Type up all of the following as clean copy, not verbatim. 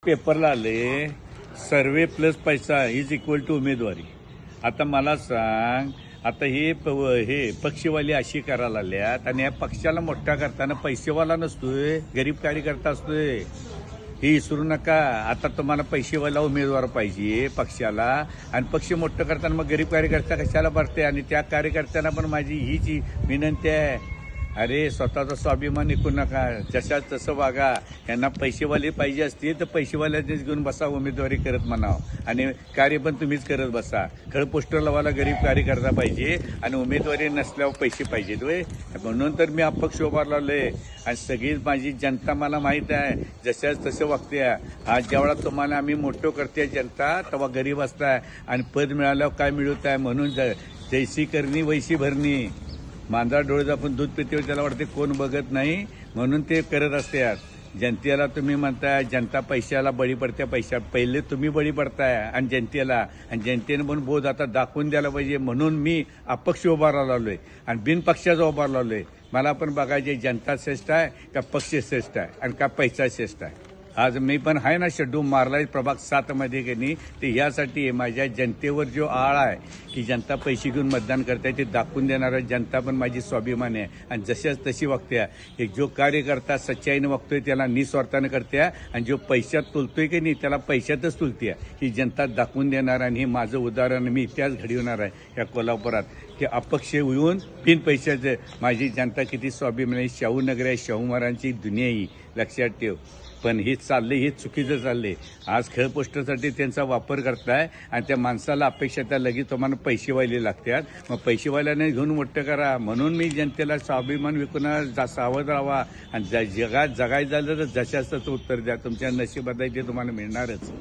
पेपरला आले सर्वे प्लस पैसा इज इक्वल टू उमेदवारी. आता मला सांग, आता हे पक्षीवाली अशी करायला आल्यात आणि या पक्षाला मोठा करताना पैसेवाला नसतोय, गरीब कार्यकर्ता असतोय. हे विसरू नका. आता तुम्हाला पैसेवाला उमेदवार पाहिजे पक्षाला, आणि पक्ष मोठं करताना मग गरीब कार्यकर्ता कशाला भरते. आणि त्या कार्यकर्त्यांना पण माझी हीच विनंती आहे, अरे स्वतःचा स्वाभिमान विकू नका, जशाच तसं वागा. यांना पैसेवाले पाहिजे असतील तर पैसेवाल्यानेच घेऊन बसा, उमेदवारी करत म्हणावं, आणि कार्य पण तुम्हीच करत बसा. खरं पोस्टर लावायला गरीब कार्यकर्ता पाहिजे आणि उमेदवारी नसल्यावर पैसे पाहिजेत होय. म्हणून तर मी अपक्ष उभारलोय आणि सगळी माझी जनता मला माहीत आहे, जशाच तसं वागते. आज जेवढा तुम्हाला आम्ही मोठं करते जनता, तेव्हा गरीब असताय आणि पद मिळाल्यावर काय मिळवत आहे. म्हणून जैसी करणी वैसी भरणी. मांजरा डोळे आपण दूध पिते त्याला वाटते कोण बघत नाही, म्हणून ते करत असते. जनतेला तुम्ही म्हणताय जनता पैशाला बळी पडते, पैसा पहिले तुम्ही बळी पडताय आणि जनतेला, आणि जनतेने पण बोध आता दाखवून द्यायला पाहिजे. म्हणून मी अपक्ष उभारायला लावलोय आणि बिनपक्षाचा उभारायला लावलोय. मला पण बघायचे जनता श्रेष्ठ आहे का पक्ष श्रेष्ठ आहे आणि का पैसा श्रेष्ठ आहे. आज मी पण आहे ना शेड्यू मारलाय प्रभाग 7 मध्ये की नाही, ते यासाठी माझ्या जनतेवर जो आळ आहे की जनता पैसे घेऊन मतदान करताय ते दाखवून देणारा जनता पण माझी स्वाभिमान आहे आणि जशाच तशी वागते. एक जो कार्यकर्ता सच्चाईनं वागतोय त्याला निस्वार्थानं करते, आणि जो पैशात तुलतोय की नाही त्याला पैशातच तुलते. ही जनता दाखवून देणार. आणि हे माझं उदाहरण मी इतिहास घडवणार आहे या कोल्हापुरात, की अपक्ष येऊन बिन पैशाचं माझी जनता किती स्वाभिमान. शाहू नगर आहे, शाहू महाराजांची दुनिया ही, लक्षात ठेव. पण हे चाललंय, हे चुकीचं चाललंय. आज खेळ पोस्टरसाठी त्यांचा वापर करताय आणि त्या माणसाला अपेक्षा त्या लगेच तुम्हाला पैसे व्हायला लागतात. मग पैसेवाल्याने घेऊन मोठं करा. म्हणून मी जनतेला स्वाभिमान विकून सावध राहा आणि जगात जगायचं झालं तर जशाच तसं उत्तर द्या. तुमच्या नशिबात आहे ते तुम्हाला मिळणारच.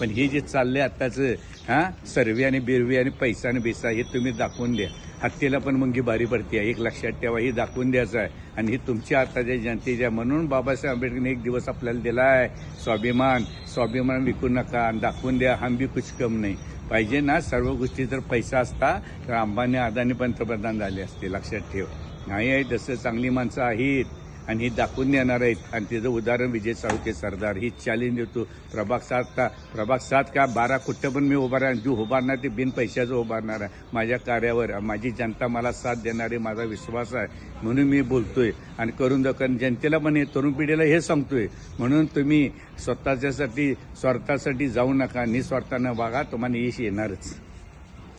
पण हे जे चाललंय आत्ताचं सर्वे आणि बिरवी आणि पैसा आणि बेसा हे तुम्ही दाखवून द्या. हत्तीला पण मुंगी भारी पडते, एक लक्षात ठेवा. हे दाखवून द्यायचं आहे आणि हे तुमच्या आताच्या जनतेच्या. म्हणून बाबासाहेब आंबेडकरने एक दिवस आपल्याला दिला आहे, स्वाभिमान विकू नका आणि दाखवून द्या. हम भी कुछ कम नाही पाहिजे ना. सर्व गोष्टी जर पैसा असता तर अंबानी अदानी पंतप्रधान झाले असते, लक्षात ठेव. नाही आहे तसं, चांगली माणसं आहेत आणि ही दाखवून देणार आहेत. आणि त्याचं उदाहरण विजय साळुंखे सरदार. ही चॅलेंज देतो. प्रभाग 7 का 12 कुठं पण मी उभारणार. जो उभारणार ते बिन पैशाचं उभारणार आहे. माझ्या कार्यावर माझी जनता मला साथ देणारी, माझा विश्वास आहे. म्हणून मी बोलतोय आणि करून दाखवून जनतेला पण तरुण पिढीला हे सांगतोय. म्हणून तुम्ही स्वतःच्यासाठी स्वार्थासाठी जाऊ नका, निस्वार्थानं वागा, तुम्हाला यश येणारच.